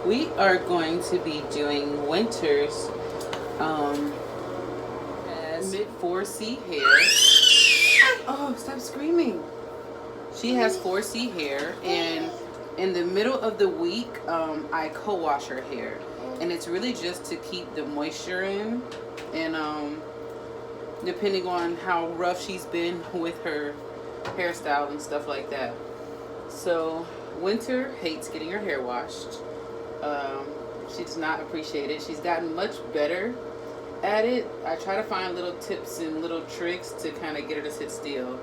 We are going to be doing Winter's as mid 4C hair. Oh, stop screaming. She has 4C hair, and in the middle of the week, I co-wash her hair. And it's really just to keep the moisture in, and depending on how rough she's been with her hairstyle and stuff like that. So Winter hates getting her hair washed. She does not appreciate it. She's gotten much better at it. I try to find little tips and little tricks to kind of get her to sit still.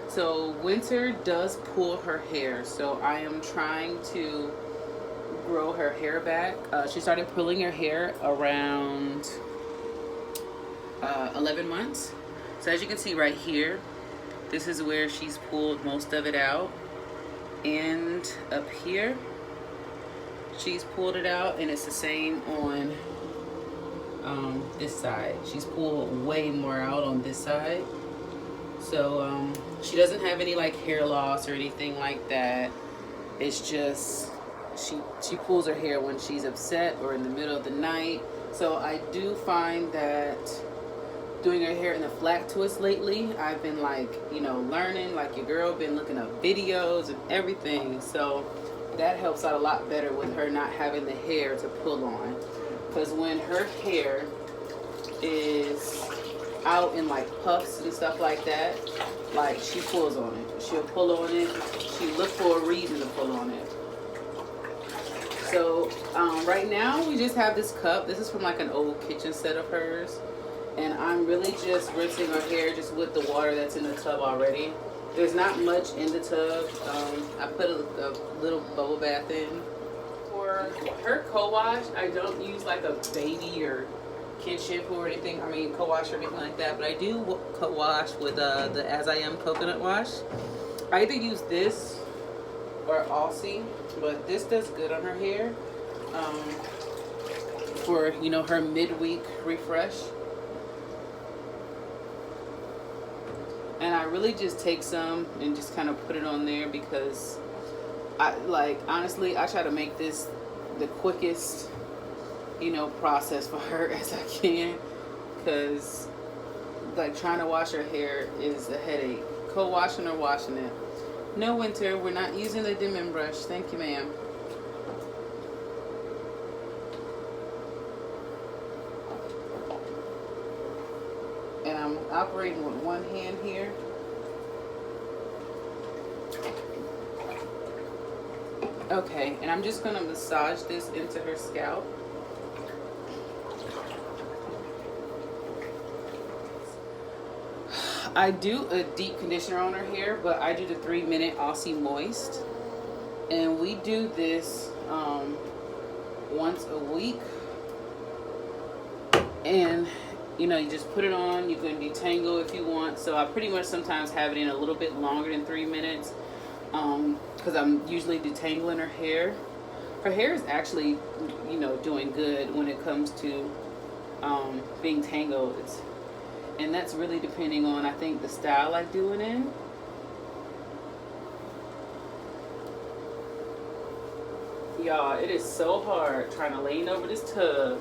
So Winter does pull her hair, so I am trying to grow her hair back. She started pulling her hair around 11 months. So as you can see right here, this is where she's pulled most of it out, and up here she's pulled it out, and it's the same on this side. She's pulled way more out on this side. So she doesn't have any like hair loss or anything like that. It's just she pulls her hair when she's upset or in the middle of the night. So I do find that doing her hair in a flat twist lately, I've been like, you know, learning, like your girl been looking up videos and everything. So that helps out a lot better with her not having the hair to pull on. Because when her hair is out in like puffs and stuff like that, like she pulls on it. She'll pull on it. She look for a reason to pull on it. So right now we just have this cup. This is from like an old kitchen set of hers, and I'm really just rinsing her hair just with the water that's in the tub already. There's not much in the tub. I put a little bubble bath in. For her co-wash, I don't use like a baby or kid shampoo or anything. I mean co-wash or anything like that, but I do co-wash with the As I Am coconut wash. I either use this or Aussie, but this does good on her hair for, you know, her midweek refresh. And I really just take some and just kind of put it on there because honestly, I try to make this the quickest, you know, process for her as I can, because like trying to wash her hair is a headache. Co-washing or washing it. No, Winter, we're not using the Denman brush. Thank you, ma'am. And I'm operating with one hand here. Okay, and I'm just gonna massage this into her scalp. I do a deep conditioner on her hair, but I do the 3-minute Aussie Moist. And we do this once a week. And, you know, you just put it on. You can detangle if you want. So I pretty much sometimes have it in a little bit longer than 3 minutes. Because I'm usually detangling her hair. Her hair is actually, you know, doing good when it comes to being tangled. And that's really depending on, I think, the style I do it in. Y'all, it is so hard trying to lean over this tub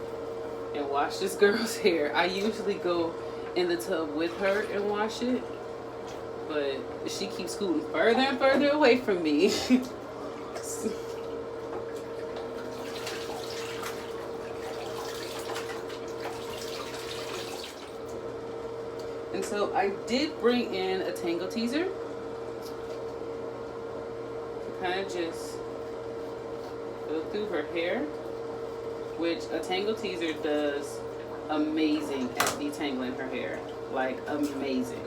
and wash this girl's hair. I usually go in the tub with her and wash it, but she keeps scooting further and further away from me. And so I did bring in a tangle teaser to kind of just go through her hair, which a tangle teaser does amazing at detangling her hair, like amazing.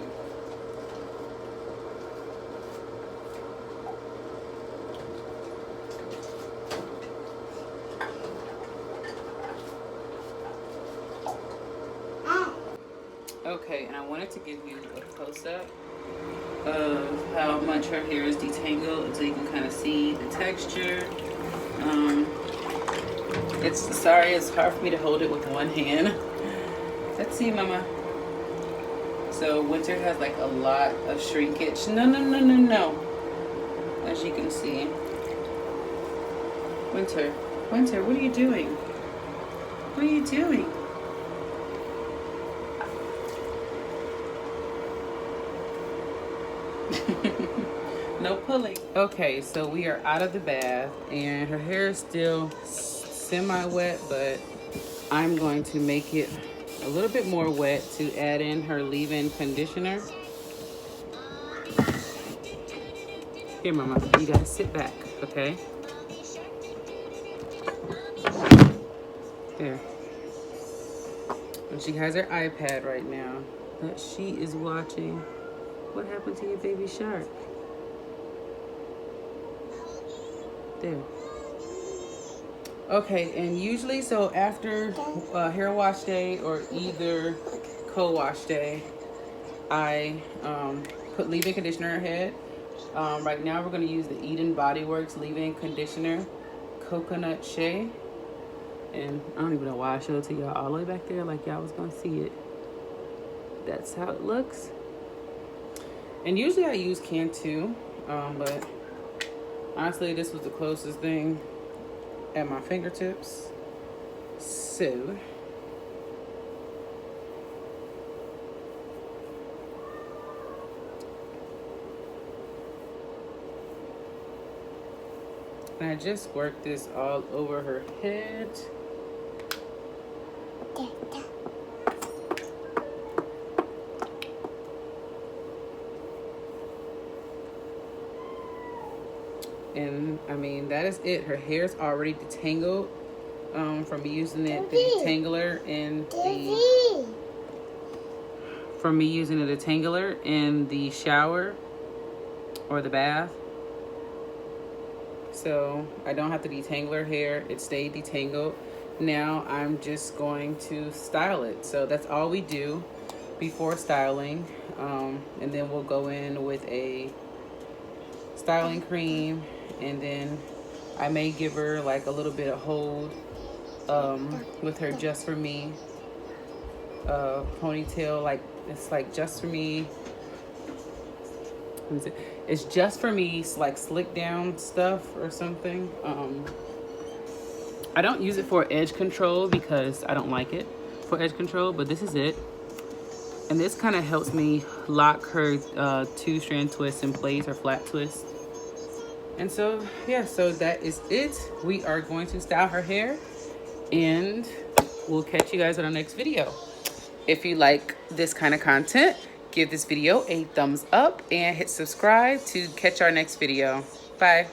Okay, and I wanted to give you a close-up of how much her hair is detangled so you can kind of see the texture. It's hard for me to hold it with one hand. Let's see, Mama. So Winter has like a lot of shrinkage. No. As you can see. Winter, Wynter, what are you doing? What are you doing? No pulling. Okay, so we are out of the bath and her hair is still semi-wet, but I'm going to make it a little bit more wet to add in her leave-in conditioner. Here, Mama, you gotta sit back, okay? There. And she has her iPad right now that she is watching. What happened to your baby shark? There. Okay, and usually, so after hair wash day or either co-wash day, I put leave-in conditioner in her head. Right now, we're going to use the Eden Body Works leave-in conditioner, Coconut Shea. And I don't even know why I showed it to y'all all the way back there, like y'all was going to see it. That's how it looks. And usually I use Cantu, but honestly, this was the closest thing at my fingertips. So and I just worked this all over her head. And I mean, that is it. Her hair's already detangled from me using the detangler in the shower or the bath. So I don't have to detangle her hair. It stayed detangled. Now I'm just going to style it. So that's all we do before styling. And then we'll go in with a styling cream, and then I may give her like a little bit of hold with her Just For Me ponytail. Like it's like Just For Me. It's Just For Me, like slick down stuff or something. I don't use it for edge control because I don't like it for edge control, but this is it. And this kind of helps me lock her 2-strand twist in place, or flat twist. And so, yeah, so that is it. We are going to style her hair, and we'll catch you guys on our next video. If you like this kind of content, give this video a thumbs up and hit subscribe to catch our next video. Bye.